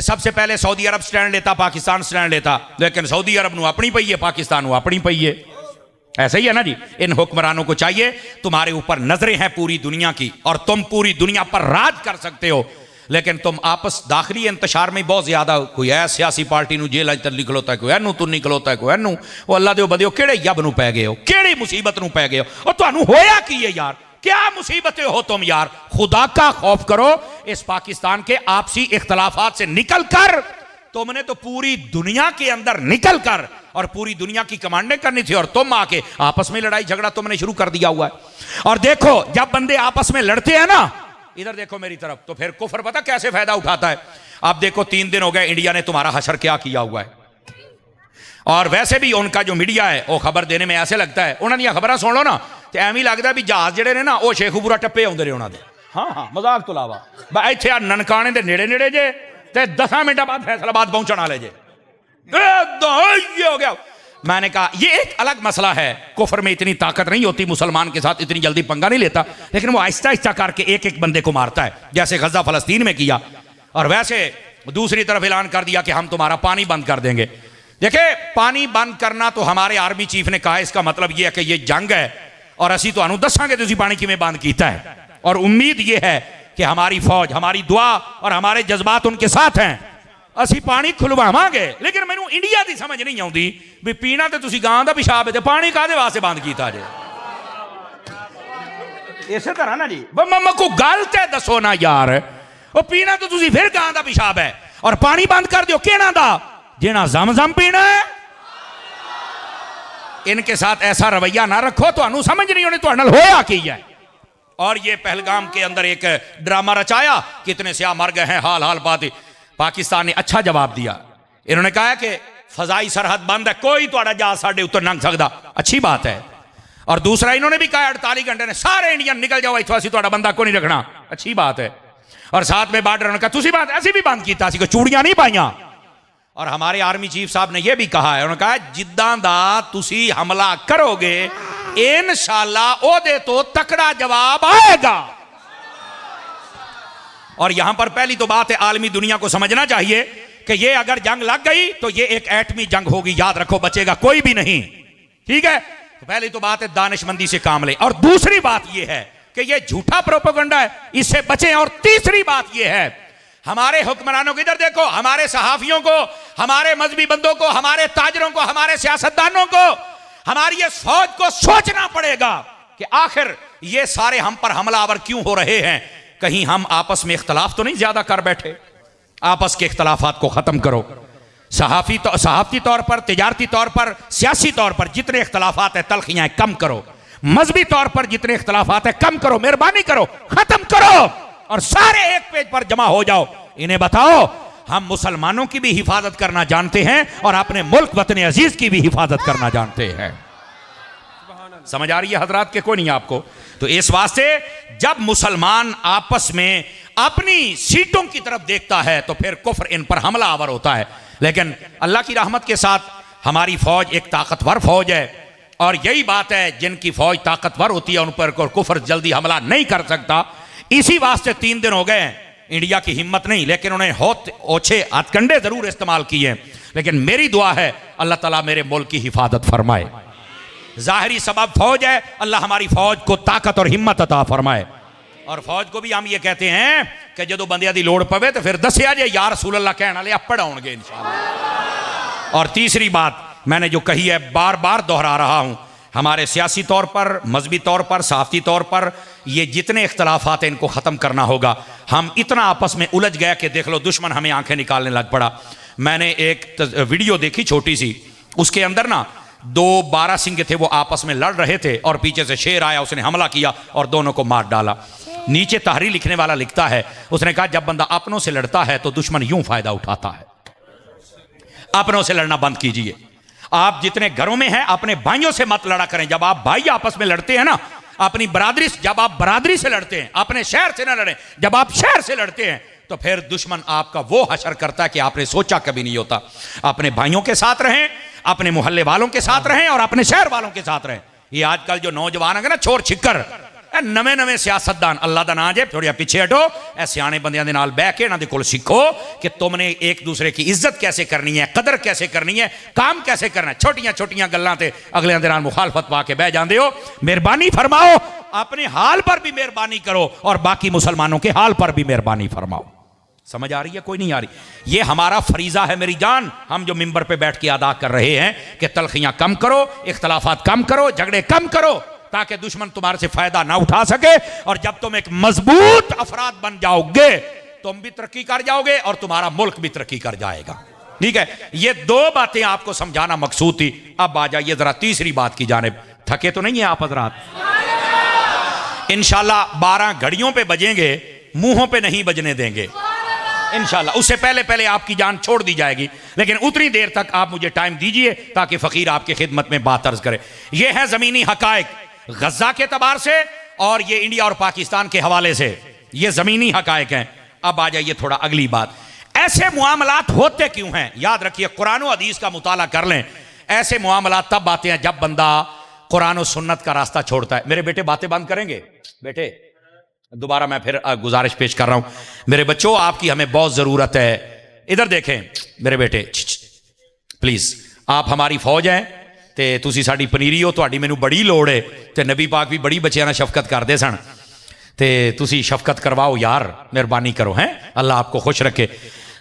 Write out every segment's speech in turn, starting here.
सबसे पहले सऊदी अरब स्टैंड लेता, पाकिस्तान स्टैंड लेता, लेकिन सऊदी अरब नू अपनी पई है, पाकिस्तान नू अपनी पई है। ऐसा ही है ना जी। इन हुक्मरानों को चाहिए, तुम्हारे ऊपर नजरें हैं पूरी दुनिया की और तुम पूरी दुनिया पर राज कर सकते हो, लेकिन तुम आपस दाखिली इंतशार में बहुत ज्यादा, कोई है सियासी पार्टी नू जेल तक खलोता है, कोई एनू तुन्नी खलोता है, कोई एनू, वो अल्लाह दे बदियो केड़े यब नू पै गए हो, केड़ी मुसीबत नू पै गए हो, और तुहानू होया की है यार, क्या मुसीबतें हो तुम यार। खुदा का खौफ करो। इस पाकिस्तान के आपसी इख्तलाफात से निकल कर तुमने तो पूरी दुनिया के अंदर निकल कर और पूरी दुनिया की कमांडें करनी थी, और तुम आके आपस में लड़ाई झगड़ा तुमने शुरू कर दिया हुआ है। और देखो जब बंदे आपस में लड़ते हैं ना, इधर देखो मेरी तरफ, तो फिर कुफर पता कैसे फायदा उठाता है। आप देखो 3 दिन हो गए इंडिया ने तुम्हारा हशर क्या किया हुआ है, और वैसे भी उनका जो मीडिया है वो खबर देने में ऐसे लगता है, उन्होंने खबर सुन लो ना तो एवं ही लगता भी जहाज जड़े ने ना वो शेखुपुरा टप्पे आते रहे उन्होंने। हाँ हाँ, मजाक तो इलावा इतने ननकाने के नेड़े नेड़े जे, ते 10 मिनट बाद फैसलाबाद पहुंचने वाले जे, हो गया। मैंने कहा ये एक अलग मसला है, कुफर में इतनी ताकत नहीं होती, मुसलमान के साथ इतनी जल्दी पंगा नहीं लेता, लेकिन वो आहिस्ता आहिस्ता करके एक एक बंदे को मारता है, जैसे गजा फलस्तीन में किया। और वैसे दूसरी तरफ ऐलान कर दिया कि हम तुम्हारा पानी बंद कर देंगे। देखिए पानी बंद करना तो हमारे आर्मी चीफ ने कहा, इसका मतलब यह है कि यह जंग है और असी तो दसांगे तुसीं पानी किवें बंद कीता है, और उम्मीद यह है कि हमारी फौज, हमारी दुआ और हमारे जज्बात उनके साथ हैं, असी पानी खुलवावांगे। लेकिन मैनू इंडिया की समझ नहीं आती भी पीना तो तुसीं गां दा पिशाब है, पानी काहदे वास्ते बंद कीता जे। इसे तरह ना जी मम्मा को गल ते दसो ना यार, वो पीना तो तुसीं फिर गां दा पिशाब है और पानी बंद कर दियो केना दा, जिना जमजम पीना है। इनके साथ ऐसा रवैया ना रखो, तो समझ नहीं होनी तो होया की है। और ये पहलगाम के अंदर एक ड्रामा रचाया, कितने स्याह मर गए हैं, हाल हाल बात। पाकिस्तान ने अच्छा जवाब दिया, इन्होंने कहा कि फजाई सरहद बंद है, कोई तुहाड़ा जहाज साडे उत्ते लंघ सकदा, अच्छी बात है। और दूसरा इन्होंने भी कहा 48 घंटे ने सारे इंडियन निकल जाओ इत्थों, असीं तुहाड़ा बंदा को नहीं रखना, अच्छी बात है। और साथ में बॉर्डर उन्होंने कहा तुसीं बात ऐसी भी बंद कीता, असीं कोई चूड़ियां नहीं पाईयां। और हमारे आर्मी चीफ साहब ने यह भी कहा है, उन्होंने कहा जिद्दां दा तुसीं हमला करोगे इंशाअल्लाह ओदे तो तकड़ा जवाब आएगा। और यहां पर पहली तो बात है, आलमी दुनिया को समझना चाहिए कि ये अगर जंग लग गई तो ये एक एटमी जंग होगी, याद रखो, बचेगा कोई भी नहीं, ठीक है। तो पहली तो बात है दानिशमंदी से काम ले, और दूसरी बात ये है कि ये झूठा प्रोपेगेंडा है, इससे बचें। और तीसरी बात ये है, हमारे हुक्मरानों को इधर देखो, हमारे सहाफियों को, हमारे मजहबी बंदों को, हमारे ताजरों को, हमारे सियासतदानों को, हमारी ये फौज को सोचना पड़ेगा कि आखिर ये सारे हम पर हमलावर क्यों हो रहे हैं। कहीं हम आपस में इख्तलाफ तो नहीं ज्यादा कर बैठे। आपस के इख्तलाफात को खत्म करो। सहाफती तौर पर, तिजारती तौर पर, सियासी तौर पर जितने इख्तलाफात है, तलखियां कम करो। मजहबी तौर पर जितने इख्तलाफात है कम करो, मेहरबानी करो, खत्म करो, और सारे एक पेज पर जमा हो जाओ। इन्हें बताओ हम मुसलमानों की भी हिफाजत करना जानते हैं और अपने मुल्क वतन अजीज की भी हिफाजत करना जानते हैं। समझ आ रही है हजरात के, कोई नहीं आपको? तो इस वास्ते जब मुसलमान आपस में अपनी सीटों की तरफ देखता है तो फिर कुफ्र इन पर हमला आवर होता है। लेकिन अल्लाह की रहमत के साथ हमारी फौज एक ताकतवर फौज है, और यही बात है, जिनकी फौज ताकतवर होती है उन पर कुफ्र जल्दी हमला नहीं कर सकता। इसी वास्ते 3 दिन हो गए इंडिया की हिम्मत नहीं, लेकिन उन्हें ओछे हथकंडे जरूर इस्तेमाल किए। लेकिन मेरी दुआ है अल्लाह ताला मेरे मुल्क की हिफाजत फरमाए। जाहिरी सबब फौज है, अल्लाह हमारी फौज को ताकत और हिम्मत अता फरमाए। और फौज को भी हम ये कहते हैं कि जो बंदियां दी लोड़ पवे तो फिर दसिया जे या रसूल अल्लाह कहने वाले पढ़ आउणगे इंशाअल्लाह। और तीसरी बात मैंने जो कही है, बार बार दोहरा रहा हूं, हमारे सियासी तौर पर, मजहबी तौर पर, सहाफती तौर पर ये जितने इख्तलाफात हैं इनको ख़त्म करना होगा। हम इतना आपस में उलझ गया कि देख लो दुश्मन हमें आंखें निकालने लग पड़ा। मैंने एक वीडियो देखी छोटी सी, उसके अंदर ना 2 बारहसिंगे थे, वो आपस में लड़ रहे थे और पीछे से शेर आया, उसने हमला किया और दोनों को मार डाला। नीचे तहरीर लिखने वाला लिखता है, उसने कहा जब बंदा अपनों से लड़ता है तो दुश्मन यूं फायदा उठाता है। अपनों से लड़ना बंद कीजिए। आप जितने घरों में हैं अपने भाइयों से मत लड़ा करें। जब आप भाई आपस में लड़ते हैं ना, अपनी बरादरी, जब आप बरादरी से लड़ते हैं, अपने शहर से ना लड़ें। जब आप शहर से लड़ते हैं तो फिर दुश्मन आपका वो हशर करता है कि आपने सोचा कभी नहीं होता। अपने भाइयों के साथ रहें, अपने मोहल्ले वालों के साथ रहें और अपने शहर वालों के साथ रहें। ये आजकल जो नौजवान है ना, छोर छिक्कर, नवे नवे सियासतदान अल्लाह का नाम जे थोड़ा पीछे हटो, ए सियाने बंदियां दे नाल बह के इन्हां दे कोल सीखो कि तुमने एक दूसरे की इज्जत कैसे करनी है, कदर कैसे करनी है, काम कैसे करना है। छोटियां छोटियां गल्लां ते अगलियां दे नाल मुखालफत पा के बह जांदे हो। मेहरबानी फरमाओ, अपने हाल पर भी मेहरबानी करो और बाकी मुसलमानों के हाल पर भी मेहरबानी फरमाओ। समझ आ रही है? कोई नहीं आ रही? ये हमारा फरीजा है मेरी जान। हम जो मिंबर पे बैठ के अदा कर रहे हैं कि तलखियां कम करो, इख्तलाफात कम करो, झगड़े कम करो, ताकि दुश्मन तुम्हारे से फायदा ना उठा सके। और जब तुम एक मजबूत अफराद बन जाओगे, तुम भी तरक्की कर जाओगे और तुम्हारा मुल्क भी तरक्की कर जाएगा। ठीक है, ये दो बातें आपको समझाना मकसूद थी। अब आ जाइए जरा तीसरी बात की जानिब। थके तो नहीं है आप हजरात? इंशाल्लाह 12 घड़ियों पे बजेंगे, मुंहों पे नहीं बजने देंगे इंशाल्लाह। उससे पहले पहले आपकी जान छोड़ दी जाएगी, लेकिन उतनी देर तक आप मुझे टाइम दीजिए ताकि फकीर आपकी खिदमत में बात अर्ज करे। ये है जमीनी हकायक गजा के तबार से और ये इंडिया और पाकिस्तान के हवाले से, ये जमीनी हकायक हैं। अब आ जाइए थोड़ा अगली बात, ऐसे मुआमलात होते क्यों हैं? याद रखिए, कुरान और हदीस का मुताला कर लें। ऐसे मुआमलात तब आते हैं जब बंदा कुरान और सुन्नत का रास्ता छोड़ता है। मेरे बेटे बातें बंद करेंगे? बेटे दोबारा मैं फिर गुजारिश पेश कर रहा हूं, मेरे बच्चों आपकी हमें बहुत जरूरत है। इधर देखें मेरे बेटे, प्लीज, आप हमारी फौज हैं ते तुसी साडी पनीरी हो, तुहाडी मैनू बड़ी लोड़ है। ते नबी पाक भी बड़ी बच्चियां नाल शफकत करदे सन, ते तुसी शफकत करवाओ यार, मेहरबानी करो। हैं, अल्लाह आपको खुश रखे।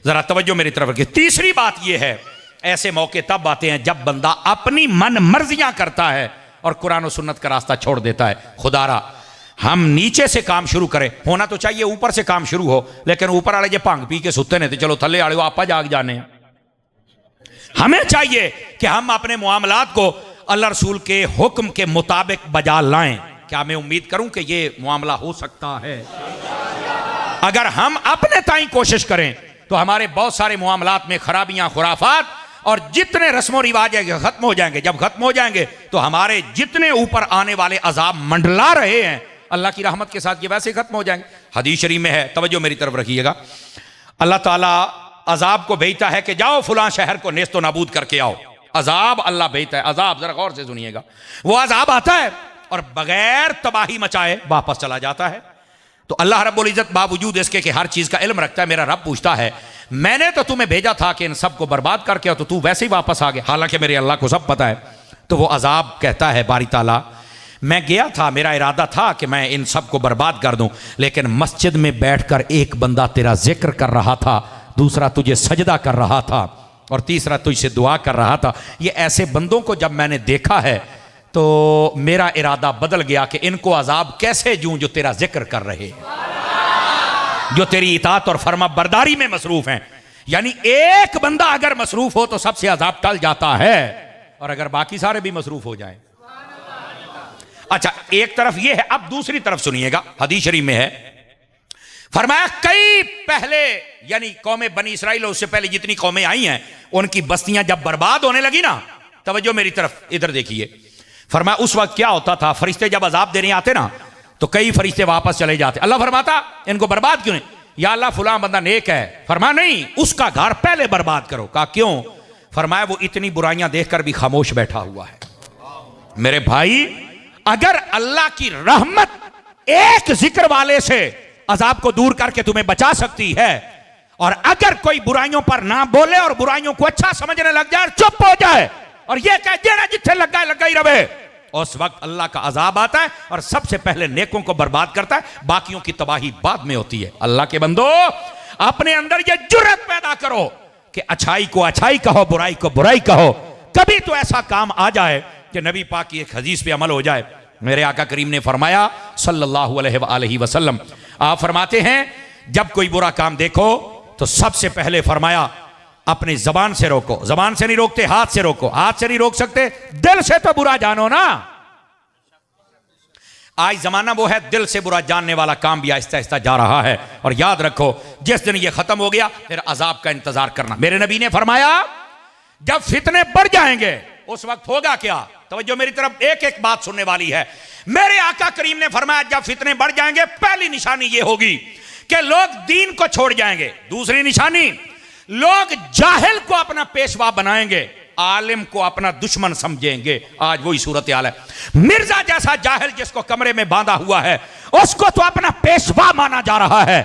जरा तवज्जो मेरी तरफ रखिए। तीसरी बात यह है, ऐसे मौके तब आते हैं जब बंदा अपनी मन मर्जियां करता है और कुरान और सुन्नत का रास्ता छोड़ देता है। खुदारा हम नीचे से काम शुरू करें, होना तो चाहिए ऊपर से काम शुरू हो, लेकिन ऊपर वाले जो भंग पी के सुते ने तो चलो थल्ले वाले आपा जाग जाने हैं। हमें चाहिए कि हम अपने मुआमलात को अल्लाह रसूल के हुक्म के मुताबिक बजा लाएं। क्या मैं उम्मीद करूं कि ये मामला हो सकता है? अगर हम अपने ताई कोशिश करें तो हमारे बहुत सारे मुआमलात में खराबियां, खुराफात और जितने रस्मों रिवाज है खत्म हो जाएंगे। जब खत्म हो जाएंगे तो हमारे जितने ऊपर आने वाले अजाब मंडला रहे हैं अल्लाह की रहमत के साथ ये वैसे खत्म हो जाएंगे। हदीस शरीफ में है, तवज्जो मेरी तरफ रखिएगा, अल्लाह ताला अजाब को भेजता है कि जाओ फलां शहर को नेस्तो नाबूद करके आओ। अजाब अल्लाह भेजता है, अजाब, जरा गौर से सुनिएगा। वो अजाब आता है और बगैर तबाही मचाए वापस चला जाता है। तो अल्लाह रब्बुल इज्जत बावजूद इसके कि हर चीज का इल्म रखता है, मेरा रब पूछता है मैंने तो तुम्हें भेजा था कि इन सबको बर्बाद करके आओ, तो तू वैसे ही वापस आ गया, हालांकि मेरे अल्लाह को सब पता है। तो वो अजाब कहता है बारी ताला, मैं गया था, मेरा इरादा था कि मैं इन सबको बर्बाद कर दूं, लेकिन मस्जिद में बैठकर एक बंदा तेरा जिक्र कर रहा था, दूसरा तुझे सजदा कर रहा था और तीसरा तुझसे दुआ कर रहा था। ये ऐसे बंदों को जब मैंने देखा है तो मेरा इरादा बदल गया कि इनको अजाब कैसे दूं जो तेरा जिक्र कर रहे हैं, जो तेरी इताअत और फर्मा बरदारी में मसरूफ हैं। यानी एक बंदा अगर मसरूफ हो तो सबसे अजाब टल जाता है, और अगर बाकी सारे भी मसरूफ हो जाएं। अच्छा, एक तरफ यह है, अब दूसरी तरफ सुनिएगा, हदीस शरीफ में है, फरमाया कई पहले यानी कौमें बनी इसराइल उससे पहले जितनी कौमें आई हैं उनकी बस्तियां जब बर्बाद होने लगी ना, तवज्जो मेरी तरफ इधर देखिए, फरमाया उस वक्त क्या होता था, फरिश्ते जब अजाब देने आते ना तो कई फरिश्ते वापस चले जाते। अल्लाह फरमाता इनको बर्बाद क्यों नहीं? या अल्लाह फलां बंदा नेक है, फरमाया नहीं, उसका घर पहले बर्बाद करो। कहा क्यों? फरमाया वो इतनी बुराइयां देखकर भी खामोश बैठा हुआ है। मेरे भाई, अगर अल्लाह की रहमत एक जिक्र वाले से अजाब को दूर करके तुम्हें बचा सकती है, और अगर कोई बुराइयों पर ना बोले और बुराइयों को अच्छा समझने लग जाए, चुप हो जाए और यह कह देना जिथे लगा ही रहे, उस वक्त अल्लाह का अजाब आता है और सबसे पहले नेकों को बर्बाद करता है, बाकियों की तबाही बाद में होती है। अल्लाह के बंदो, अपने अंदर यह जुर्रत पैदा करो कि अच्छाई को अच्छाई कहो, बुराई को बुराई कहो। कभी तो ऐसा काम आ जाए कि नबी पाक की एक हदीस पे अमल हो जाए। मेरे आका करीम ने फरमाया सल्लल्लाहु अलैहि वसल्लम, आप फरमाते हैं जब कोई बुरा काम देखो तो सबसे पहले फरमाया अपनी जबान से रोको। जबान से नहीं रोकते, हाथ से रोको। हाथ से नहीं रोक सकते, दिल से तो बुरा जानो ना। आज जमाना वो है, दिल से बुरा जानने वाला काम भी आहिस्ता आहिस्ता जा रहा है। और याद रखो, जिस दिन ये खत्म हो गया फिर अजाब का इंतजार करना। मेरे नबी ने फरमाया जब फितने बढ़ जाएंगे उस वक्त होगा क्या? तवज्जो मेरी तरफ, एक एक बात सुनने वाली है। मेरे आका करीम ने फरमाया जब फितने बढ़ जाएंगे पहली निशानी ये होगी कि लोग दीन को छोड़ जाएंगे। दूसरी निशानी, लोग जाहिल को अपना पेशवा बनाएंगे। आलिम को अपना दुश्मन समझेंगे। आज वही सूरत हाल है। मिर्जा जैसा जाहिल जिसको कमरे में बांधा हुआ है उसको तो अपना पेशवा माना जा रहा है,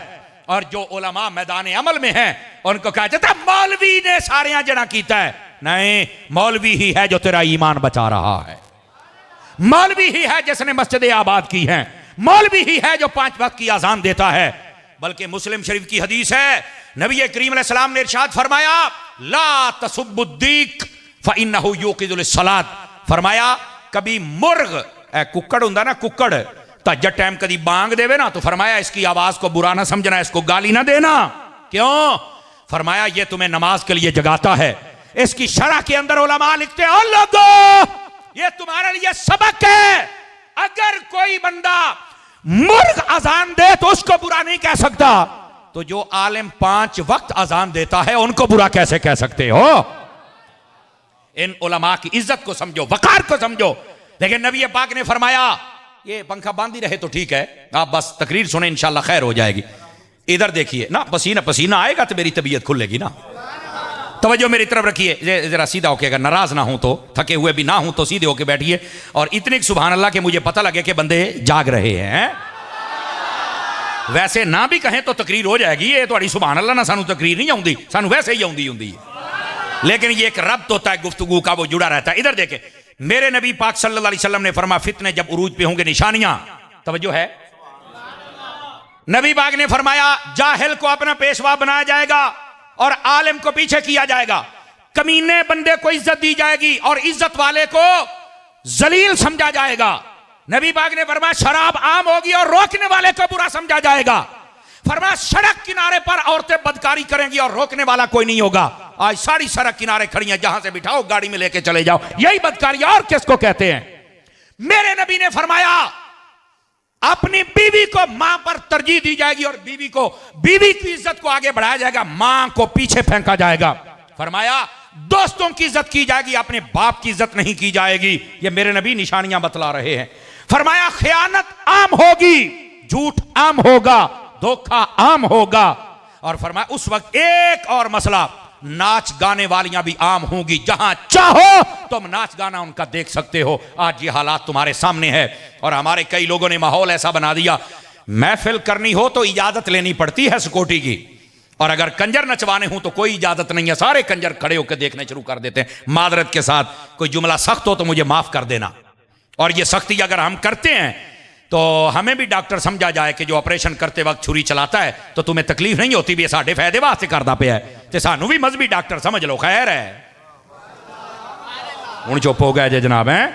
और जो उलमा मैदान अमल में हैं उनको कहा जाता है मौलवी ने सारे जना कीता है। नहीं, मौलवी ही है जो तेरा ईमान बचा रहा है, मौलवी ही है जिसने मस्जिद आबाद की है, मौलवी ही है जो 5 वक्त की अजान देता है। बल्कि मुस्लिम शरीफ की हदीस है, नबी करीम अलैहि सलाम ने इरशाद फरमाया ला तसुब्बुद्दीक फइन्नहु युक़िदुल सलात। फरमाया कभी मुर्ग कुक्कड़ हुंदा ना, कुक्कड़ तहज्जुद टाइम कभी बांग देवे ना तो फरमाया इसकी आवाज को बुरा ना समझना, इसको गाली ना देना। क्यों? फरमाया ये तुम्हें नमाज के लिए जगाता है। इसकी शरह के अंदर उलमा लिखते हैं ओ लोगों, ये तुम्हारे लिए सबक है। अगर कोई बंदा मुर्ग अजान दे तो उसको बुरा नहीं कह सकता, तो जो आलिम 5 वक्त अजान देता है उनको बुरा कैसे कह सकते हो? इन उलमा की इज्जत को समझो, वकार को समझो। लेकिन नबी पाक ने फरमाया ये पंखा बांधी रहे तो ठीक है, आप बस तकरीर सुने इंशाल्लाह खैर हो जाएगी। इधर देखिए ना, पसीना पसीना आएगा तो मेरी तबीयत खुलेगी ना। तवज्जो मेरी तरफ रखिए, जरा सीधा होके, अगर नाराज ना हूं तो, थके हुए भी ना हूं तो सीधे होके बैठिए। और इतने सुभान अल्लाह के मुझे पता लगे कि बंदे जाग रहे हैं। वैसे ना भी कहें तो तकरीर हो जाएगी। ये थोड़ी सुभान अल्लाह ना सानू तकरीर नहीं आउंदी, सानू वैसे ही आउंदी हुंदी है। लेकिन ये एक रब्त होता है गुफ्तगू का, वो जुड़ा रहता है। इधर देखे, मेरे नबी पाक सल्लल्लाहु अलैहि वसल्लम ने फरमाया फितने जब उरूज पे होंगे, निशानियां, तवज्जो है, नबी पाक ने फरमाया जाहिल को अपना पेशवा बनाया जाएगा और आलिम को पीछे किया जाएगा। कमीने बंदे को इज्जत दी जाएगी और इज्जत वाले को जलील समझा जाएगा। नबी पाक ने फरमाया शराब आम होगी और रोकने वाले को बुरा समझा जाएगा। फरमाया सड़क किनारे पर औरतें बदकारी करेंगी और रोकने वाला कोई नहीं होगा। आज सारी सड़क किनारे खड़ी हैं, जहां से बिठाओ गाड़ी में लेके चले जाओ, यही बदकारी और किसको कहते हैं? मेरे नबी ने फरमाया अपनी बीवी को मां पर तरजीह दी जाएगी और बीवी की इज्जत को आगे बढ़ाया जाएगा, मां को पीछे फेंका जाएगा। फरमाया दोस्तों की इज्जत की जाएगी, अपने बाप की इज्जत नहीं की जाएगी। ये मेरे नबी निशानियां बतला रहे हैं। फरमाया खयानत आम होगी, झूठ आम होगा, धोखा आम होगा। और फरमाया उस वक्त एक और मसला, नाच गाने वालियां भी आम होंगी, जहां चाहो तुम नाच गाना उनका देख सकते हो। आज ये हालात तुम्हारे सामने है और हमारे कई लोगों ने माहौल ऐसा बना दिया, महफिल करनी हो तो इजाजत लेनी पड़ती है सिक्योरिटी की, और अगर कंजर नचवाने हो तो कोई इजाजत नहीं है, सारे कंजर खड़े होकर देखने शुरू कर देते हैं। मादरत के साथ कोई जुमला सख्त हो तो मुझे माफ कर देना, और ये सख्ती अगर हम करते हैं तो हमें भी डॉक्टर समझा जाए कि जो ऑपरेशन करते वक्त छुरी चलाता है तो तुम्हें तकलीफ नहीं होती, भी साढ़े फायदे वास्ते करता पे है, तो सानू भी मजहबी डॉक्टर समझ लो, खैर है। हुण चुप हो गए जे जनाब, हैं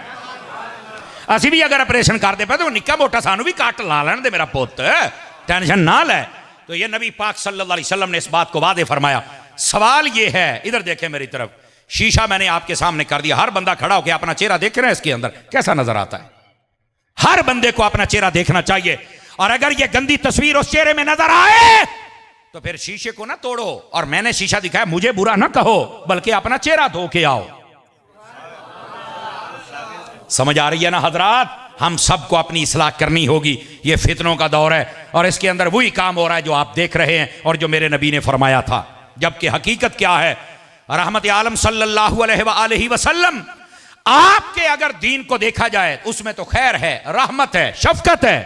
असी भी अगर ऑपरेशन करते पे तो निक्का मोटा सानू भी काट ला लैन दे मेरा पुत, टेंशन ना ले। तो ये नबी पाक सल्लल्लाहु अलैहि वसल्लम ने इस बात को वादे फरमाया। सवाल ये है, इधर देखें मेरी तरफ, शीशा मैंने आपके सामने कर दिया, हर बंदा खड़ा होकर अपना चेहरा देख रहे हैं, इसके अंदर कैसा नजर आता है? हर बंदे को अपना चेहरा देखना चाहिए, और अगर ये गंदी तस्वीर उस चेहरे में नजर आए तो फिर शीशे को ना तोड़ो, और मैंने शीशा दिखाया मुझे बुरा ना कहो, बल्कि अपना चेहरा धो के आओ। समझ आ रही है ना हजरात? हम सबको अपनी इस्लाह करनी होगी। ये फितनों का दौर है और इसके अंदर वही काम हो रहा है जो आप देख रहे हैं और जो मेरे नबी ने फरमाया था। जबकि हकीकत क्या है? रहमत आलम सल्लल्लाहु अलैहि वसल्लम, आपके अगर दीन को देखा जाए उसमें तो खैर है, रहमत है, शफकत है।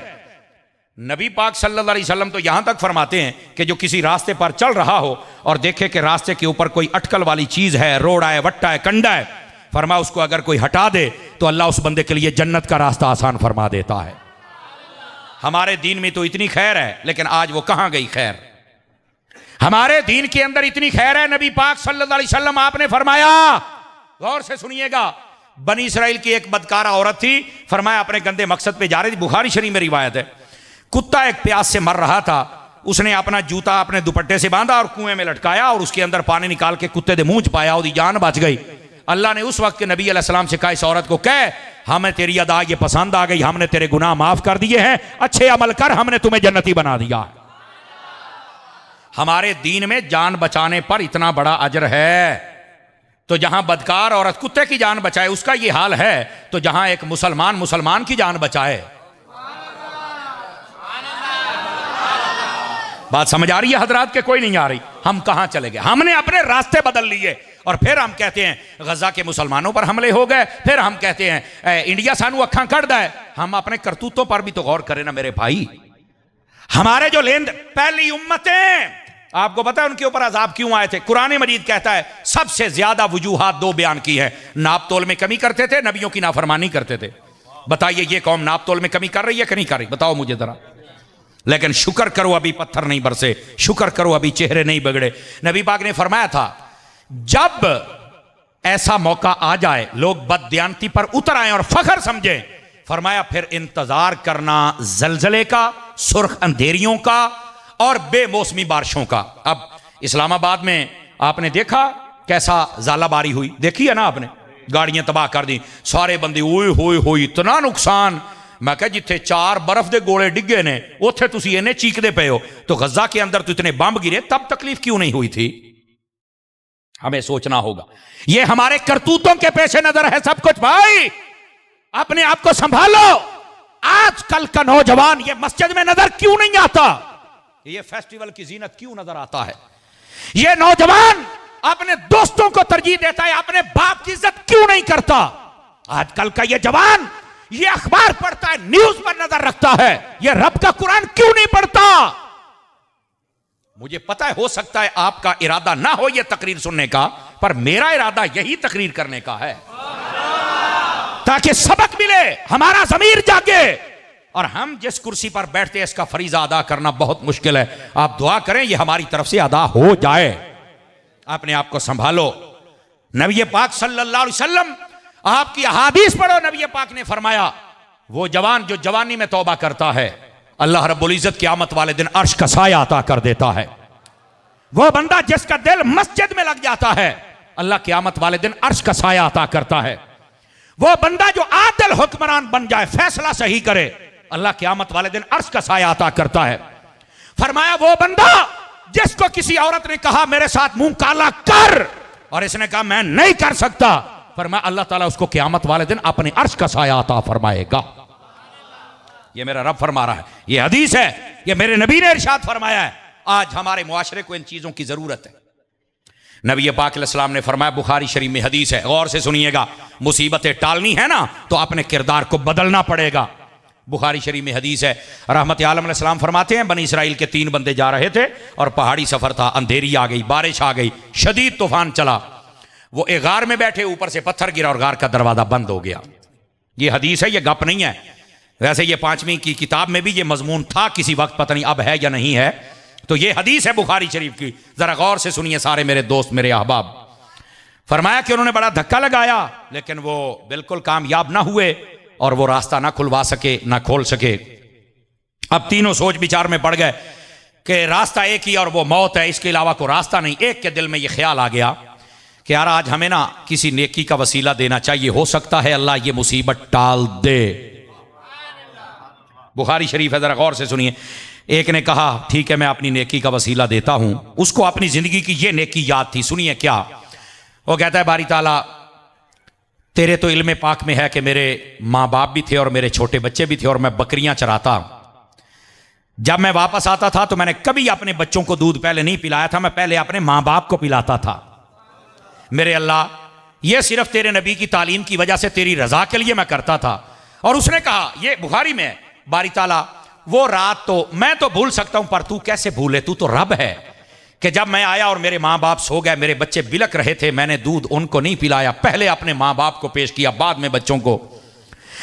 नबी पाक सल्लल्लाहु अलैहि वसल्लम तो यहां तक फरमाते हैं कि जो किसी रास्ते पर चल रहा हो और देखे कि रास्ते के ऊपर कोई अटकल वाली चीज है, रोड़ा है, वट्टा है, कंडा है, फरमा उसको अगर कोई हटा दे तो अल्लाह उस बंदे के लिए जन्नत का रास्ता आसान फरमा देता है। हमारे दीन में तो इतनी खैर है, लेकिन आज वो कहां गई खैर? हमारे दीन के अंदर इतनी खैर है, नबी पाक सल्लल्लाहु अलैहि वसल्लम आपने फरमाया, गौर से सुनिएगा, बनी इसराइल की एक बदकारा औरत थी, फरमाया अपने गंदे मकसद पे जा रही थी, बुखारी शरीफ में रिवायत है, कुत्ता एक प्यास से मर रहा था, उसने अपना जूता अपने दुपट्टे से बांधा और कुएं में लटकाया और उसके अंदर पानी निकाल के कुत्ते दे मुंह च पाया, उसकी जान बच गई। अल्लाह ने उस वक्त के नबी अलैहिस्सलाम से कहा इस औरत को कह हमें तेरी अदा ये पसंद आ गई, हमने तेरे गुनाह माफ कर दिए हैं, अच्छे अमल कर, हमने तुम्हें जन्नती बना दिया। हमारे दीन में जान बचाने पर इतना बड़ा अजर है, तो जहां बदकार औरत कुत्ते की जान बचाए उसका ये हाल है, तो जहां एक मुसलमान की जान बचाए। बात समझ आ रही है हजरात के? कोई नहीं आ रही? हम कहां चले गए? हमने अपने रास्ते बदल लिए और फिर हम कहते हैं गजा के मुसलमानों पर हमले हो गए, फिर हम कहते हैं इंडिया सानू अखा कट है। हम अपने करतूतों पर भी तो गौर करें ना मेरे भाई। हमारे जो लेन पहली उम्मतें, आपको पता है उनके ऊपर अजाब क्यों आए थे? कुरान मजीद कहता है सबसे ज्यादा वजूहात दो बयान की है। नाप तोल में कमी करते थे, नबियों की नाफरमानी करते थे। बताइए ये कौम नाप तोल में कमी कर रही है कि नहीं कर रही? बताओ मुझे जरा। लेकिन शुक्र करो अभी पत्थर नहीं बरसे, शुक्र करो अभी चेहरे नहीं बिगड़े। नबी पाक ने फरमाया था जब ऐसा मौका आ जाए लोग बददियानती पर उतर आए और फखर समझे, फरमाया फिर इंतजार करना जलजले का, सुर्ख अंधेरियों का और बेमौसमी बारिशों का। अब इस्लामाबाद में आपने देखा कैसा ज़ालाबारी हुई, देखी है ना आपने? गाड़ियां तबाह कर दी, सारे बंदे ओए होए होए, इतना नुकसान। मैं कहा जिथे 4 बर्फ के गोले डिगे ने उथे तुसी इन्हें चीकते पे हो, तो गजा के अंदर तो इतने बम गिरे, तब तकलीफ क्यों नहीं हुई थी? हमें सोचना होगा। ये हमारे करतूतों के पेश नजर है सब कुछ। भाई अपने आप को संभालो। आजकल का नौजवान ये मस्जिद में नजर क्यों नहीं आता? ये फेस्टिवल की जीनत क्यों नजर आता है? ये नौजवान अपने दोस्तों को तरजीह देता है, अपने बाप की इज्जत क्यों नहीं करता? आजकल का ये जवान ये अखबार पढ़ता है, न्यूज पर नजर रखता है, ये रब का कुरान क्यों नहीं पढ़ता? मुझे पता है हो सकता है आपका इरादा ना हो ये तकरीर सुनने का, पर मेरा इरादा यही तकरीर करने का है ताकि सबक मिले, हमारा ज़मीर जागे और हम जिस कुर्सी पर बैठते हैं इसका फरीजा अदा करना बहुत मुश्किल है। आप दुआ करें ये हमारी तरफ से अदा हो जाए। अपने आप को संभालो। नबी पाक सल्लल्लाहु अलैहि वसल्लम, आपकी अहादीस पढ़ो, नबी पाक ने फरमाया वो जवान जो जवानी में तौबा करता है अल्लाह रब्बुल इज्जत क़यामत वाले दिन अर्श का साया अता कर देता है। वो बंदा जिसका दिल मस्जिद में लग जाता है अल्लाह क़यामत वाले दिन अर्श का साया अता करता है। वो बंदा जो आदिल हुक्मरान बन जाए, फैसला सही करे, अल्लाह क़यामत वाले दिन अर्श का साया अता करता है। फरमाया वो बंदा जिसको किसी औरत ने कहा मेरे साथ मुंह काला कर और इसने कहा मैं नहीं कर सकता, फरमाया अल्लाह ताला उसको क़यामत वाले दिन अपने अर्श का साया अता फरमाएगा। ये मेरा रब फरमा रहा है, ये हदीस है, ये मेरे नबी ने इरशाद फरमाया है। आज हमारे मुआशरे को इन चीजों की जरूरत है। नबी पाक अलैहिस्सलाम ने फरमाया, बुखारी शरीफ में हदीस है, गौर से सुनिएगा, मुसीबतें टालनी है ना तो अपने किरदार को बदलना पड़ेगा। बुखारी शरीफ में हदीस है, रहमत आलम अलैहिस्सलाम फरमाते हैं बनी इसराइल के 3 बंदे जा रहे थे और पहाड़ी सफर था, अंधेरी आ गई, बारिश आ गई, शदीद तूफान चला। वो एक गार में बैठे, ऊपर से पत्थर गिरा और गार का दरवाजा बंद हो गया। ये हदीस है, ये गप नहीं है। वैसे ये 5वीं की किताब में भी ये मजमून था किसी वक्त, पता नहीं अब है या नहीं है। तो ये हदीस है बुखारी शरीफ की, जरा गौर से सुनिए सारे मेरे दोस्त, मेरे अहबाब। फरमाया कि उन्होंने बड़ा धक्का लगाया लेकिन वो बिल्कुल कामयाब ना हुए और वो रास्ता ना खुलवा सके, ना खोल सके। अब तीनों सोच विचार में पड़ गए कि रास्ता एक ही और वो मौत है, इसके अलावा कोई रास्ता नहीं। एक के दिल में ये ख्याल आ गया कि यार आज हमें ना किसी नेकी का वसीला देना चाहिए, हो सकता है अल्लाह ये मुसीबत टाल दे। बुखारी शरीफ है, जरा गौर से सुनिए। एक ने कहा ठीक है मैं अपनी नेकी का वसीला देता हूं। उसको अपनी जिंदगी की ये नेकी याद थी, सुनिए क्या वो कहता है, बारी ताला तेरे तो इल्म पाक में है कि मेरे माँ बाप भी थे और मेरे छोटे बच्चे भी थे और मैं बकरियां चराता। जब मैं वापस आता था तो मैंने कभी अपने बच्चों को दूध पहले नहीं पिलाया था, मैं पहले अपने माँ बाप को पिलाता था। मेरे अल्लाह ये सिर्फ तेरे नबी की तालीम की वजह से तेरी रजा के लिए मैं करता था। और उसने कहा, ये बुखारी में, बारी ताला वो रात तो मैं तो भूल सकता हूं पर तू कैसे भूले, तू तो रब है, कि जब मैं आया और मेरे माँ बाप सो गए, मेरे बच्चे बिलक रहे थे, मैंने दूध उनको नहीं पिलाया, पहले अपने माँ बाप को पेश किया, बाद में बच्चों को।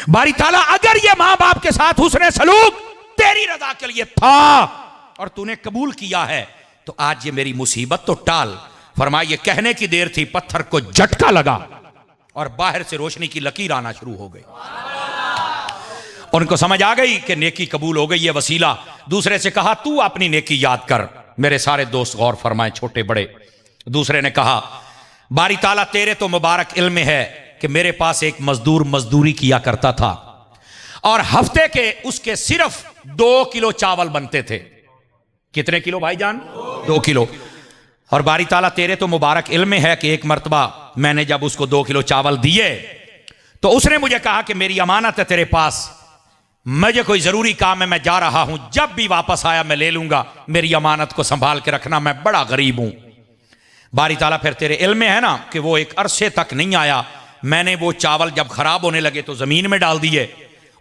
बारी ताला अगर ये माँ बाप के साथ उसने सलूक तेरी रजा के लिए था और तूने कबूल किया है तो आज ये मेरी मुसीबत तो टाल। फरमाया ये कहने की देर थी, पत्थर को झटका लगा और बाहर से रोशनी की लकीर आना शुरू हो गई। उनको समझ आ गई कि नेकी कबूल हो गई, ये वसीला। दूसरे से कहा तू अपनी नेकी याद कर। मेरे सारे दोस्त गौर फरमाए, छोटे बड़े। दूसरे ने कहा, बारी ताला तेरे तो मुबारक इल्म है कि मेरे पास एक मजदूर मजदूरी किया करता था और हफ्ते के उसके सिर्फ 2 किलो चावल बनते थे। कितने किलो भाईजान? 2 किलो। और बारी ताला तेरे तो मुबारक इल्म है कि एक मर्तबा मैंने जब उसको 2 किलो चावल दिए तो उसने मुझे कहा कि मेरी अमानत है तेरे पास, मुझे कोई जरूरी काम है, मैं जा रहा हूं, जब भी वापस आया मैं ले लूंगा, मेरी अमानत को संभाल के रखना, मैं बड़ा गरीब हूं। बारी ताला फिर तेरे इल्म में है ना कि वो एक अरसे तक नहीं आया। मैंने वो चावल जब खराब होने लगे तो जमीन में डाल दिए,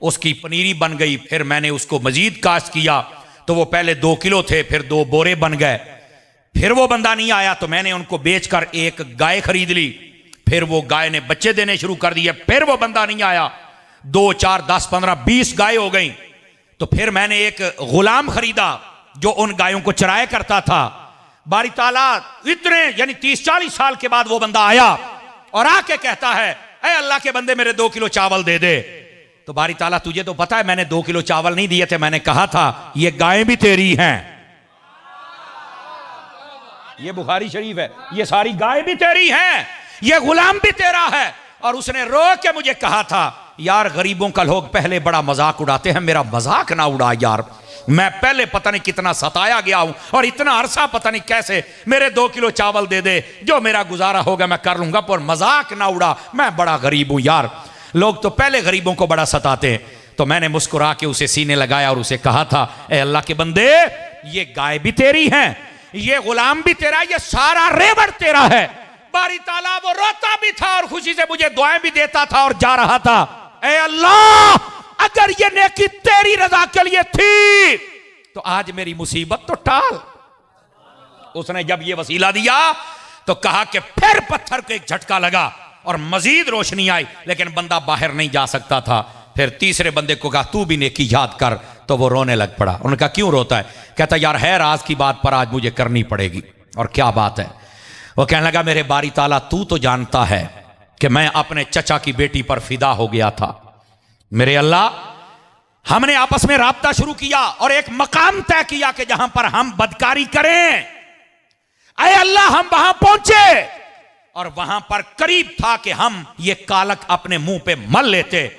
उसकी पनीरी बन गई। फिर मैंने उसको मजीद काश्त किया तो वो पहले 2 किलो थे, फिर 2 बोरे बन गए। फिर वो बंदा नहीं आया तो मैंने उनको बेचकर एक गाय खरीद ली। फिर वो गाय ने बच्चे देने शुरू कर दिए। फिर वो बंदा नहीं आया, 2, 4, 10, 15, 20 गाय हो गई। तो फिर मैंने एक गुलाम खरीदा जो उन गायों को चराया करता था। बारी ताला इतने यानी 30-40 साल के बाद वो बंदा आया और आके कहता है, ऐ अल्लाह के बंदे मेरे 2 किलो चावल दे दे। तो बारी ताला तुझे तो पता है मैंने 2 किलो चावल नहीं दिए थे, मैंने कहा था ये गायें भी तेरी हैं, ये बुखारी शरीफ है, ये सारी गायें भी तेरी हैं, ये गुलाम भी तेरा है। और उसने रो के मुझे कहा था, यार गरीबों का लोग पहले बड़ा मजाक उड़ाते हैं, मेरा मजाक ना उड़ा यार, मैं पहले पता नहीं कितना सताया गया हूं और इतना अरसा पता नहीं कैसे, मेरे 2 किलो चावल दे दे, जो मेरा गुजारा होगा मैं कर लूंगा, पर मजाक ना उड़ा, मैं बड़ा गरीब हूं यार। लोग तो पहले गरीबों को बड़ा सताते हैं। तो मैंने मुस्कुरा के उसे सीने लगाया और उसे कहा था, ए अल्लाह के बंदे, ये गाय भी तेरी है, ये गुलाम भी तेरा, ये सारा रेवड़ तेरा है। बारी ताला वो रोता भी था और खुशी से मुझे दुआएं भी देता था और जा रहा था, ए अल्लाह अगर ये नेकी तेरी रजा के लिए थी तो आज मेरी मुसीबत तो टाल। उसने जब ये वसीला दिया तो कहा कि फिर पत्थर को एक झटका लगा और मजीद रोशनी आई, लेकिन बंदा बाहर नहीं जा सकता था। फिर तीसरे बंदे को कहा तू भी नेकी याद कर, तो वो रोने लग पड़ा। उन्होंने कहा क्यों रोता है? कहता यार है राज की बात पर आज मुझे करनी पड़ेगी। और क्या बात है? वो कहने लगा मेरे बारी ताला तू तो जानता है कि मैं अपने चचा की बेटी पर फिदा हो गया था। मेरे अल्लाह हमने आपस में राब्ता शुरू किया और एक मकाम तय किया कि जहां पर हम बदकारी करें। अय अल्लाह हम वहां पहुंचे और वहां पर करीब था कि हम ये कालक अपने मुंह पे मल लेते,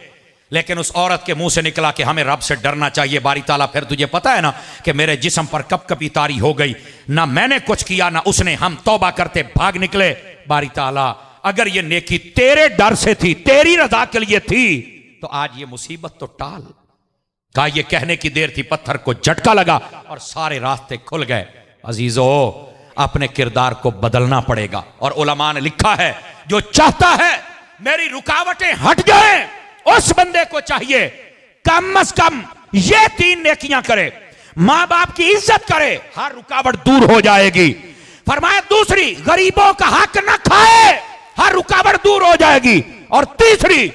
लेकिन उस औरत के मुंह से निकला कि हमें रब से डरना चाहिए। बारी ताला फिर तुझे पता है ना कि मेरे जिस्म पर कपकपी तारी हो गई, ना मैंने कुछ किया ना उसने, हम तौबा करते भाग निकले। बारी ताला अगर ये नेकी तेरे डर से थी, तेरी रजा के लिए थी, तो आज ये मुसीबत तो टाल। कहा ये कहने की देर थी, पत्थर को झटका लगा और सारे रास्ते खुल गए। अजीजो अपने किरदार को बदलना पड़ेगा। और उलमा ने लिखा है जो चाहता है मेरी रुकावटें हट जाएं, उस बंदे को चाहिए कम से कम ये 3 नेकियां करे। मां बाप की इज्जत करे, हर रुकावट दूर हो जाएगी। फरमाया दूसरी, गरीबों का हक न खाए, हर रुकावट दूर हो जाएगी। और तीसरी,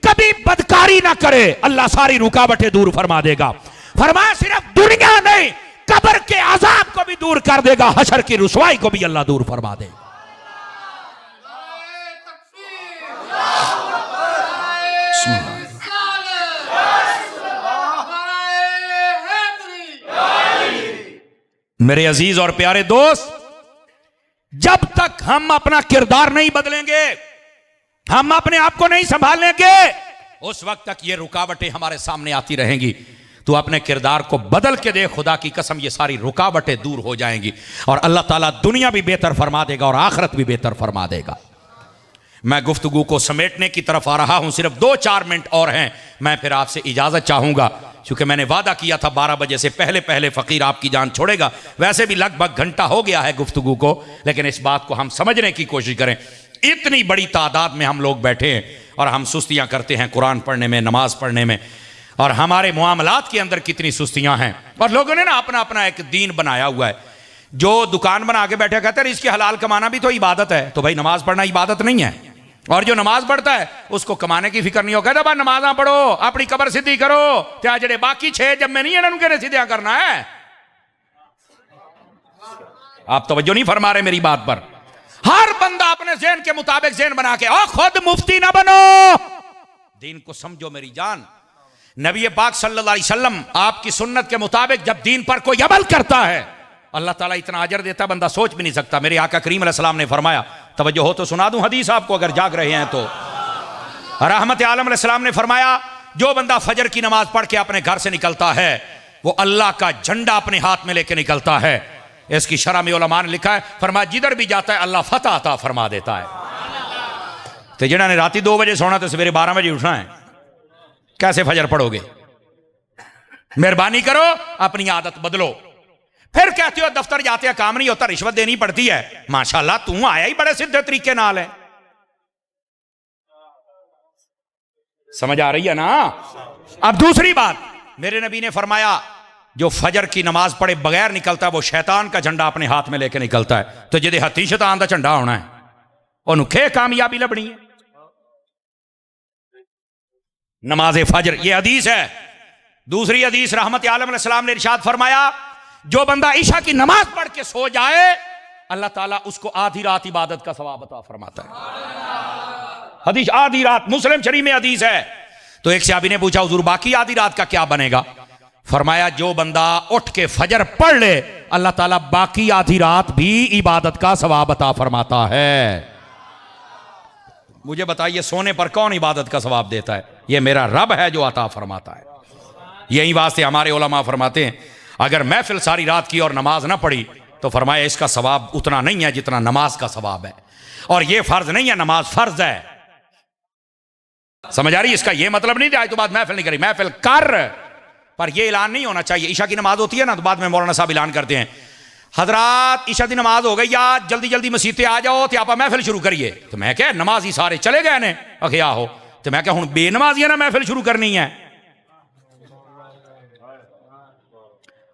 कभी बदकारी ना करे, अल्लाह सारी रुकावटें दूर फरमा देगा। फरमाया सिर्फ दुनिया नहीं, कब्र के अजाब को भी दूर कर देगा, हशर की रुसवाई को भी अल्लाह दूर फरमा देगा। मेरे अजीज और प्यारे दोस्त, जब तक हम अपना किरदार नहीं बदलेंगे, हम अपने आप को नहीं संभालेंगे, उस वक्त तक ये रुकावटें हमारे सामने आती रहेंगी। तो अपने किरदार को बदल के दे, खुदा की कसम ये सारी रुकावटें दूर हो जाएंगी और अल्लाह ताला दुनिया भी बेहतर फरमा देगा और आखिरत भी बेहतर फरमा देगा। मैं गुफ्तगू को समेटने की तरफ आ रहा हूं, सिर्फ 2-4 मिनट और हैं, मैं फिर आपसे इजाजत चाहूंगा, क्योंकि मैंने वादा किया था 12 बजे से पहले पहले फकीर आपकी जान छोड़ेगा। वैसे भी लगभग घंटा हो गया है गुफ्तगू को, लेकिन इस बात को हम समझने की कोशिश करें। इतनी बड़ी तादाद में हम लोग बैठे हैं और हम सुस्तियां करते हैं कुरान पढ़ने में, नमाज पढ़ने में, और हमारे मुआमलात के अंदर कितनी सुस्तियां हैं। और लोगों ने ना अपना अपना एक दीन बनाया हुआ है। जो दुकान बना के बैठे कहते हैं इसके हलाल कमाना भी तो इबादत है, तो भाई नमाज पढ़ना इबादत नहीं है। और जो नमाज पढ़ता है उसको कमाने की फिक्र नहीं हो, कहता भाई नमाजा पढ़ो, अपनी कबर सीधी करो, क्या जड़े बाकी 6 जब में नहीं है उनके सीधा करना है। आप तवज्जो नहीं फरमा रहे मेरी बात पर। हर बंदा अपने ज़हन के मुताबिक ज़हन बना के, और खुद मुफ्ती ना बनो, दीन को समझो मेरी जान। नबी पाक सल्लल्लाहु अलैहि वसल्लम आपकी सुन्नत के मुताबिक जब दीन पर कोई अमल करता है, अल्लाह ताला इतना अजर देता बंदा सोच भी नहीं सकता। मेरे आका करीम अलैहिस्सलाम ने फरमाया, तवज्जो हो तो सुना दूं हदीस आपको अगर जाग रहे हैं तो। रहमत आलम अलैहिस्सलाम ने फरमाया, जो बंदा फजर की नमाज पढ़ के अपने घर से निकलता है, वो अल्लाह का झंडा अपने हाथ में लेके निकलता है। इसकी शरह में उलमा ने लिखा है, फरमाया जिधर भी जाता है अल्लाह फतह अता फरमा देता है। तो जिन्होंने राती 2 बजे सोना तो सवेरे 12 बजे उठना है, कैसे फजर पढ़ोगे? मेहरबानी करो, अपनी आदत बदलो। फिर कहते हो दफ्तर जाते हैं काम नहीं होता, रिश्वत देनी पड़ती है। माशाल्लाह तू आया ही बड़े सीधे तरीके नाल है। समझ आ रही है ना? अब दूसरी बात, मेरे नबी ने फरमाया जो फजर की नमाज पढ़े बगैर निकलता है वो शैतान का झंडा अपने हाथ में लेके निकलता है। तो जिदे हथी शैतान का झंडा होना है उन्हें कामयाबी लभनी है। नमाज फजर, ये हदीस है। दूसरी हदीस रहमत आलम अलैहिस्सलाम ने इरशाद फरमाया जो बंदा ईशा की नमाज पढ़ के सो जाए अल्लाह ताला उसको आधी रात इबादत का सवाब अता फरमाता है। हदीस आधी रात, मुस्लिम शरीफ में हदीस है। तो एक सहाबी ने पूछा हुजूर बाकी आधी रात का क्या बनेगा? फरमाया जो बंदा उठ के फजर पढ़ ले अल्लाह ताला बाकी आधी रात भी इबादत का सवाब अता फरमाता है। मुझे बताइए सोने पर कौन इबादत का सवाब देता है? ये मेरा रब है जो अता फरमाता है। यही वास्ते हमारे उलमा फरमाते हैं अगर महफिल सारी रात की और नमाज ना पढ़ी तो फरमाया इसका सवाब उतना नहीं है जितना नमाज का सवाब है। और ये फर्ज नहीं है, नमाज फर्ज है। समझ आ रही? इसका ये मतलब नहीं आज तो बाद महफिल नहीं करी, महफिल कर, पर यह ऐलान नहीं होना चाहिए। ईशा की नमाज होती है ना तो बाद में मौलाना साहब ऐलान करते हैं हजरात ईशा की नमाज हो गई या जल्दी जल्दी मसीते आ जाओ तो आप महफिल शुरू करिए। तो मैं क्या नमाज ही सारे चले गए ने अखे आहो, तो मैं क्या हूं बेनमाजियां ना महफिल शुरू करनी है?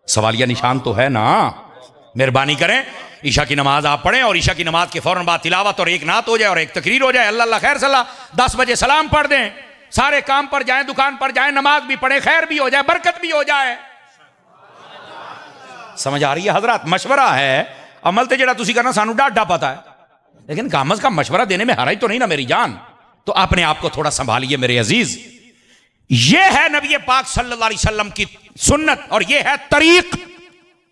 सवालिया निशान तो है ना। मेहरबानी करें ईशा की नमाज आप पढ़ें और ईशा की नमाज के फौरन बाद तिलावत और एक नात हो जाए और एक तकरीर हो जाए। अल्लाह अल्लाह खैर सलाह, 10 बजे सलाम पढ़ दें, सारे काम पर जाएं, दुकान पर जाएं, नमाज भी पढ़ें, खैर भी हो जाए, बरकत भी हो जाए। समझ आ रही है हजरात? मशवरा है, अमल तो जेड़ा तुसी करना सानू डाढ़ा पता है, लेकिन कम अज कम मशवरा देने में हराई तो नहीं ना मेरी जान। तो अपने आप को थोड़ा संभालिए मेरे अजीज। ये है नबी पाक सल्लल्लाहु अलैहि वसल्लम की सुन्नत और ये है तरीक।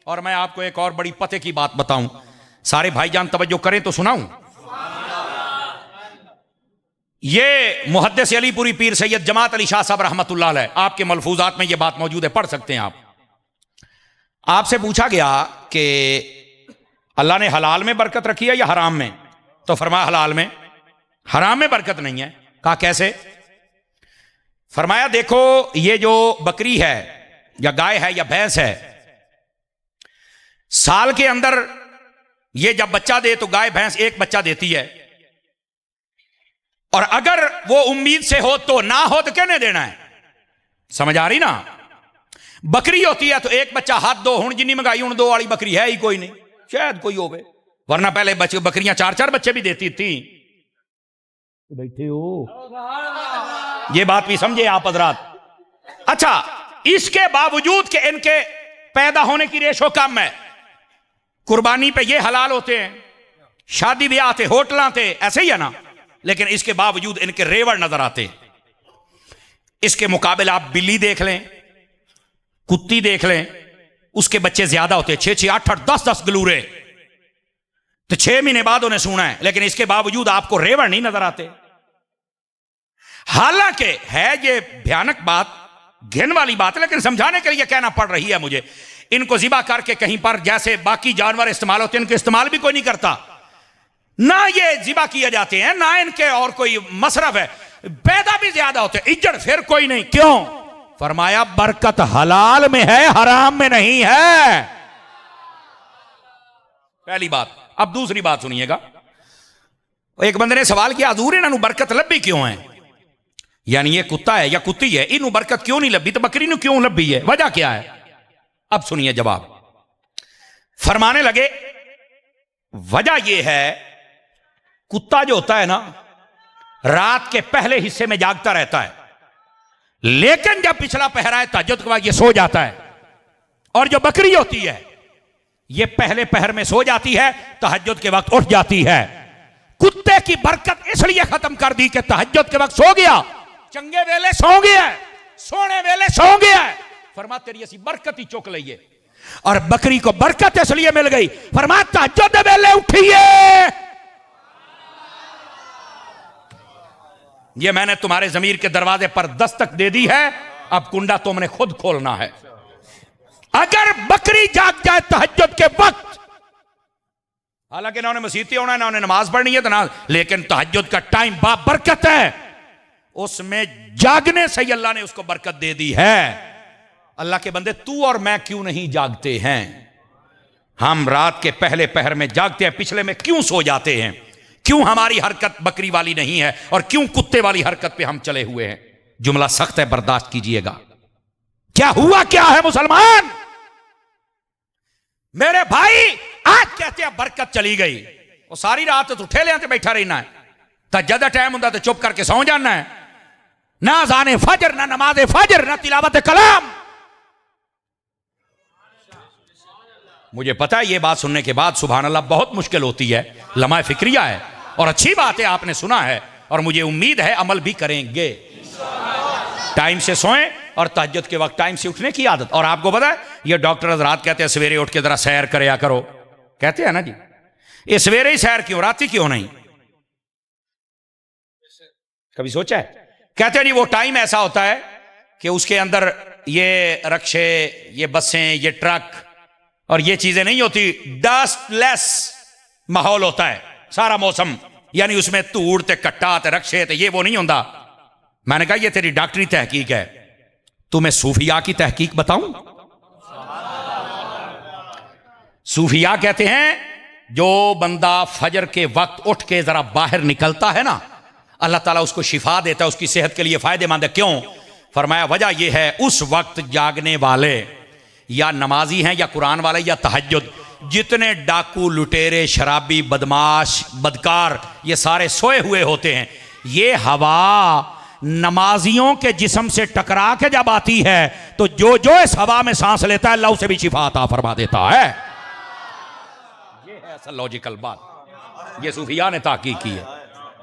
और मैं आपको एक और बड़ी पते की बात बताऊं, सारे भाईजान तवज्जो करें तो सुनाऊं। ये मुहद्दिस अलीपुरी पीर सैयद जमात अली शाह साहब रहमतुल्लाह अलैह, आपके मलफूजात में ये बात मौजूद है, पढ़ सकते हैं आप। आपसे पूछा गया कि अल्लाह ने हलाल में बरकत रखी है या हराम में? तो फरमाया हलाल में, हराम में बरकत नहीं है। कहा कैसे? फरमाया देखो ये जो बकरी है या गाय है या भैंस है, साल के अंदर ये जब बच्चा दे तो गाय भैंस एक बच्चा देती है, और अगर वो उम्मीद से हो तो ना हो तो कहने देना है। समझ आ रही ना? बकरी होती है तो एक बच्चा हाथ दो, हूं जिन्नी मंगाई हूं 2 वाली बकरी है ही कोई नहीं, शायद कोई होवे, वरना पहले बकरियां 4-4 बच्चे भी देती थी। बैठे हो, ये बात भी समझे आप हजरात। अच्छा, इसके बावजूद कि इनके पैदा होने की रेशो कम है, कुर्बानी पे ये हलाल होते हैं, शादी ब्याह थे, होटलां थे, ऐसे ही है ना, लेकिन इसके बावजूद इनके रेवड़ नजर आते हैं। इसके मुकाबले आप बिल्ली देख लें, कुत्ती देख लें, उसके बच्चे ज्यादा होते हैं, 6-6, 8-8, 10-10 गलूरे, तो 6 महीने बाद उन्हें सूना है, लेकिन इसके बावजूद आपको रेवड़ नहीं नजर आते। हालांकि है ये भयानक बात, घिन वाली बात है, लेकिन समझाने के लिए कहना पड़ रही है मुझे। इनको जिबा करके कहीं पर जैसे बाकी जानवर इस्तेमाल होते हैं, इनको इस्तेमाल भी कोई नहीं करता, ना ये जिबा किए जाते हैं, ना इनके और कोई मसरफ है, पैदा भी ज्यादा होते हैं, इज्जत फिर कोई नहीं। क्यों? फरमाया बरकत हलाल में है, हराम में नहीं है। पहली बात। अब दूसरी बात सुनिएगा। एक बंदे ने सवाल किया हजूर इन्हों बरकत लभी क्यों है? यानी ये कुत्ता है या कुत्ती है, इन्हों बरकत क्यों नहीं लभी, तो बकरी ने क्यों लभी है, वजह क्या है? अब सुनिए जवाब। फरमाने लगे वजह यह है, कुत्ता जो होता है ना रात के पहले हिस्से में जागता रहता है, लेकिन जब पिछला पहरा है तहज्जुद के बाद ये सो जाता है, और जो बकरी होती है ये पहले पहर में सो जाती है, तहज्जुद के वक्त उठ जाती है। कुत्ते की बरकत इसलिए खत्म कर दी कि तहज्जुद के वक्त सो गया, चंगे वेले सो गया, सोने वेले सो गया, फरमा तेरी ऐसी बरकत ही चुक लइए। और बकरी को बरकत इसलिए मिल गई, फरमा तहज्जुद वेले उठिए। ये मैंने तुम्हारे जमीर के दरवाजे पर दस्तक दे दी है, अब कुंडा तुमने खुद खोलना है। अगर बकरी जाग जाए तहज्जुद के वक्त, हालांकि ना उन्हें मसीती होना है ना उन्हें नमाज पढ़नी है तो ना, लेकिन तहज्जुद का टाइम बाबरकत है, उसमें जागने से अल्लाह ने उसको बरकत दे दी है। अल्लाह के बंदे, तू और मैं क्यों नहीं जागते हैं? हम रात के पहले पहर में जागते हैं, पिछले में क्यों सो जाते हैं? क्यों हमारी हरकत बकरी वाली नहीं है और क्यों कुत्ते वाली हरकत पे हम चले हुए हैं? जुमला सख्त है, बर्दाश्त कीजिएगा। क्या हुआ क्या है मुसलमान? मेरे भाई आज कहते हैं बरकत चली गई, वो सारी रात तो ठेले पे बैठा रहना है, तहज्जुद टाइम होता तो चुप करके सौ जाना है, ना अज़ान फजर, ना नमाज फजर, ना तिलावत कलाम। मुझे पता है ये बात सुनने के बाद सुभान अल्लाह बहुत मुश्किल होती है, लम्हा फिक्रिया है और अच्छी बात है, आपने सुना है और मुझे उम्मीद है अमल भी करेंगे। टाइम से सोएं और तहज्जुद के वक्त टाइम से उठने की आदत। और आपको पता है ये डॉक्टर हज़रात कहते हैं सवेरे उठ के जरा सैर करया करो, कहते हैं ना जी, ये सवेरे ही सैर क्यों, रात ही क्यों नहीं? कभी सोचा है? कहते हैं नहीं, वो टाइम ऐसा होता है कि उसके अंदर ये रक्शे, ये बसें, ये ट्रक और ये चीजें नहीं होती, डस्टलेस माहौल होता है सारा मौसम, यानी उसमें धूड़ ते कट्टा ते रक्शे ते ये वो नहीं होता। मैंने कहा ये तेरी डॉक्टरी तहकीक है, तुम्हें सूफिया की तहकीक बताऊं? सूफिया कहते हैं जो बंदा फजर के वक्त उठ के जरा बाहर निकलता है ना, अल्लाह ताला उसको शिफा देता है, उसकी सेहत के लिए फायदेमंद है। क्यों? फरमाया वजह यह है उस वक्त जागने वाले या नमाजी हैं या कुरान वाले या तहज्जुद, जितने डाकू, लुटेरे, शराबी, बदमाश, बदकार, ये सारे सोए हुए होते हैं। ये हवा नमाजियों के जिस्म से टकरा के जब आती है तो जो जो इस हवा में सांस लेता है अल्लाह उसे भी शिफा अता फरमा देता है। ये है असल लॉजिकल बात, ये सूफिया ने ताकीद की है।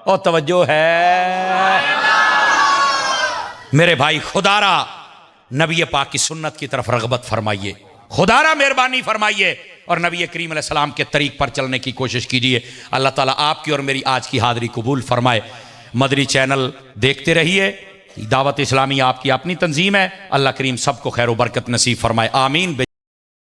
और तवज्जो है मेरे भाई, खुदारा नबी पाक की सुन्नत की तरफ रगबत फरमाइए, खुदारा मेहरबानी फरमाइए और नबी करीम अलैहिस्सलाम के तरीक पर चलने की कोशिश कीजिए। अल्लाह ताला आपकी और मेरी आज की हाज़री कबूल फरमाए। मदरी चैनल देखते रहिए, दावत इस्लामी आपकी अपनी तंजीम है। अल्लाह करीम सबको खैर व बरकत नसीब फरमाए, आमीन।